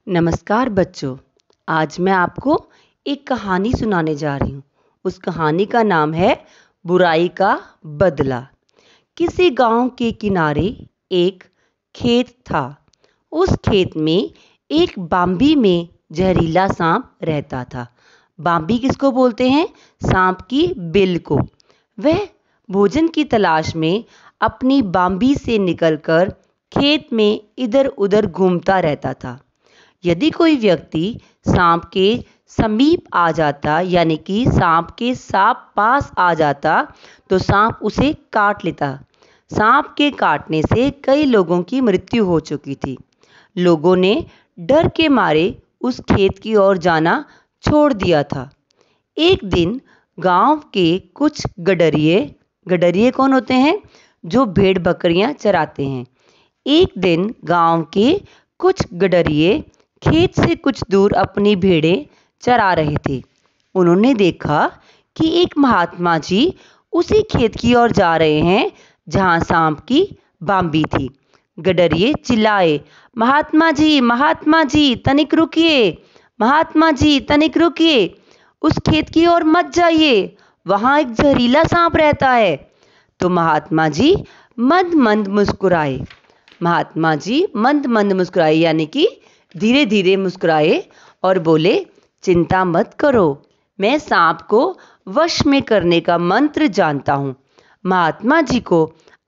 नमस्कार बच्चों। आज मैं आपको एक कहानी सुनाने जा रही हूँ। उस कहानी का नाम है बुराई का बदला। किसी गांव के किनारे एक खेत था। उस खेत में एक बाम्बी में जहरीला सांप रहता था। बाम्बी किसको बोलते हैं? सांप की बिल को। वह भोजन की तलाश में अपनी बाम्बी से निकलकर खेत में इधर उधर घूमता रहता था। यदि कोई व्यक्ति सांप के समीप आ जाता, यानी कि सांप के पास आ जाता, तो सांप उसे काट लेता। सांप के काटने से कई लोगों की मृत्यु हो चुकी थी। लोगों ने डर के मारे उस खेत की ओर जाना छोड़ दिया था। एक दिन गांव के कुछ गडरिये कौन होते हैं? जो भेड़ बकरियां चराते हैं। एक दिन गांव के कुछ गडरिये खेत से कुछ दूर अपनी भेड़ें चरा रहे थे। उन्होंने देखा कि एक महात्मा जी उसी खेत की ओर जा रहे हैं जहां सांप की बाम्बी थी। गडरिये चिल्लाए, महात्मा जी तनिक रुकिए, महात्मा जी तनिक रुकिए, उस खेत की ओर मत जाइए, वहां एक जहरीला सांप रहता है। तो महात्मा जी मंद मंद मुस्कुराए, यानी कि धीरे धीरे मुस्कुराए और बोले, चिंता मत करो, मैं सांप को वश में करने का मंत्र जानता हूँ। महात्मा जी को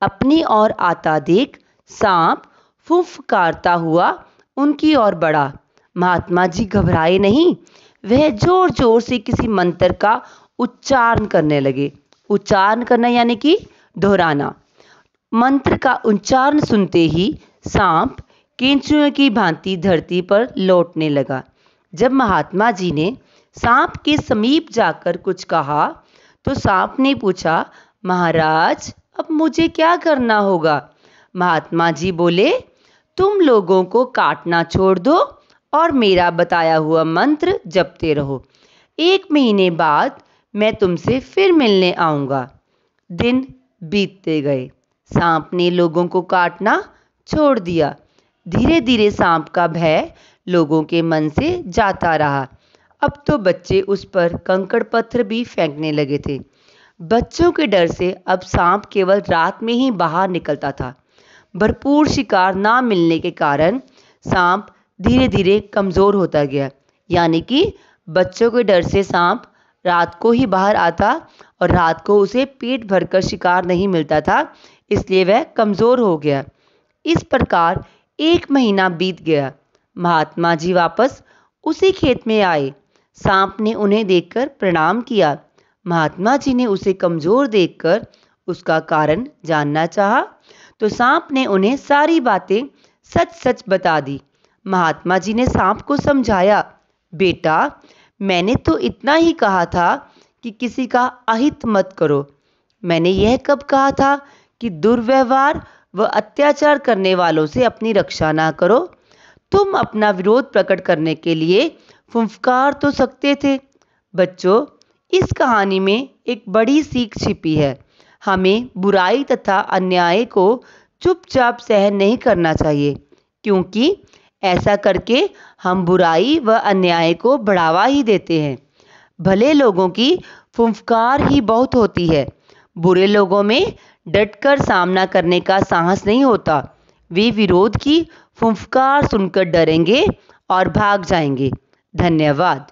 अपनी ओर आता देख सांप फुफकारता हुआ उनकी ओर बढ़ा। महात्मा जी घबराए नहीं, वह जोर जोर से किसी मंत्र का उच्चारण करने लगे। उच्चारण करना यानी कि दोहराना। मंत्र का उच्चारण सुनते ही सांप केंचुए की भांति धरती पर लौटने लगा। जब महात्मा जी ने सांप के समीप जाकर कुछ कहा तो सांप ने पूछा, महाराज अब मुझे क्या करना होगा? महात्मा जी बोले, तुम लोगों को काटना छोड़ दो और मेरा बताया हुआ मंत्र जपते रहो। 1 महीने बाद मैं तुमसे फिर मिलने आऊँगा। दिन बीतते गए। सांप ने लोगों को काटना छोड़ दिया। धीरे धीरे सांप का भय लोगों के मन से जाता रहा। अब तो बच्चे उस पर कंकड़ पत्थर भी फेंकने लगे थे। बच्चों के डर से अब सांप केवल रात में ही बाहर निकलता था। भरपूर शिकार ना मिलने के कारण सांप धीरे धीरे कमज़ोर होता गया, यानी कि बच्चों के डर से सांप रात को ही बाहर आता और रात को उसे पेट भरकर शिकार नहीं मिलता था, इसलिए वह कमज़ोर हो गया। इस प्रकार 1 महीना बीत गया। महात्मा जी वापस उसी खेत में आए। सांप ने उन्हें देखकर प्रणाम किया। महात्मा जी ने उसे कमज़ोर देखकर उसका कारण जानना चाहा, तो सांप ने उन्हें सारी बातें सच सच बता दी। महात्मा जी ने सांप को समझाया, बेटा मैंने तो इतना ही कहा था कि किसी का अहित मत करो। मैंने यह कब कहा था कि दुर्व्यवहार व अत्याचार करने वालों से अपनी रक्षा ना करो? तुम अपना विरोध प्रकट करने के लिए फुफकार तो सकते थे। बच्चों, इस कहानी में एक बड़ी सीख छिपी है। हमें बुराई तथा अन्याय को चुपचाप सहन नहीं करना चाहिए, क्योंकि ऐसा करके हम बुराई व अन्याय को बढ़ावा ही देते हैं। भले लोगों की फुफकार ही बहुत होती है। बुरे लोगों में डटकर सामना करने का साहस नहीं होता। वे विरोध की फुफकार सुनकर डरेंगे और भाग जाएंगे। धन्यवाद।